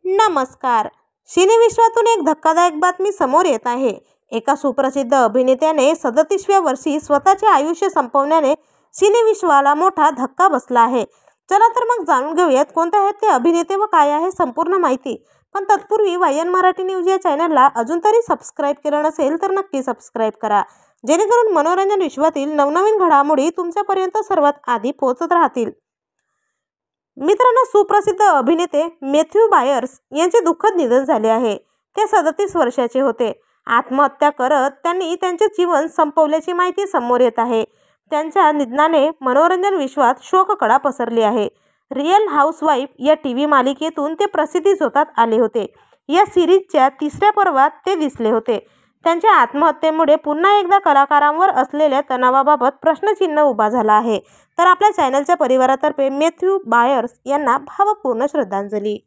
नमस्कार. सिनेविश्वातून एक धक्कादायक बातमी समोर येत आहे. एका सुप्रसिद्ध अभिनेत्याने 37व्या वर्षी स्वतःचे आयुष्य संपवण्याने सिनेविश्वाला मोठा धक्का बसला आहे. चला तर मग जाणून घेऊयात कोणते आहेत ते अभिनेते व काय आहे संपूर्ण माहिती. पण तत्पूर्वी वायन मराठी न्यूज या चॅनलला अजून तरी सबस्क्राईब केलं नसेल तर नक्की सबस्क्राईब करा, जेणेकरून मनोरंजन विश्वातील नवनवीन घडामोडी तुमच्यापर्यंत सर्वात आधी पोहोचत राहतील. मित्रांनो, सुप्रसिद्ध अभिनेते मॅथ्यू बायर्स यांचे दुःखद निधन झाले आहे. ते 37 वर्षाचे होते. आत्महत्या करत त्यांनी त्यांचे जीवन संपवल्याची माहिती समोर येत आहे. त्यांच्या निधनाने मनोरंजन विश्वात शोककळा पसरली आहे. रियल हाऊसवाईफ या टीव्ही मालिकेतून ते प्रसिद्धी झोतात आले होते. या सिरीजच्या 3ऱ्या पर्वात ते दिसले होते. त्यांच्या आत्महत्येमुळे पुन्हा एकदा कलाकारांवर असलेल्या तणावाबाबत प्रश्नचिन्ह उभा झाला आहे. तर आपल्या चॅनलच्या परिवारातर्फे मॅथ्यू बायर्स यांना भावपूर्ण श्रद्धांजली.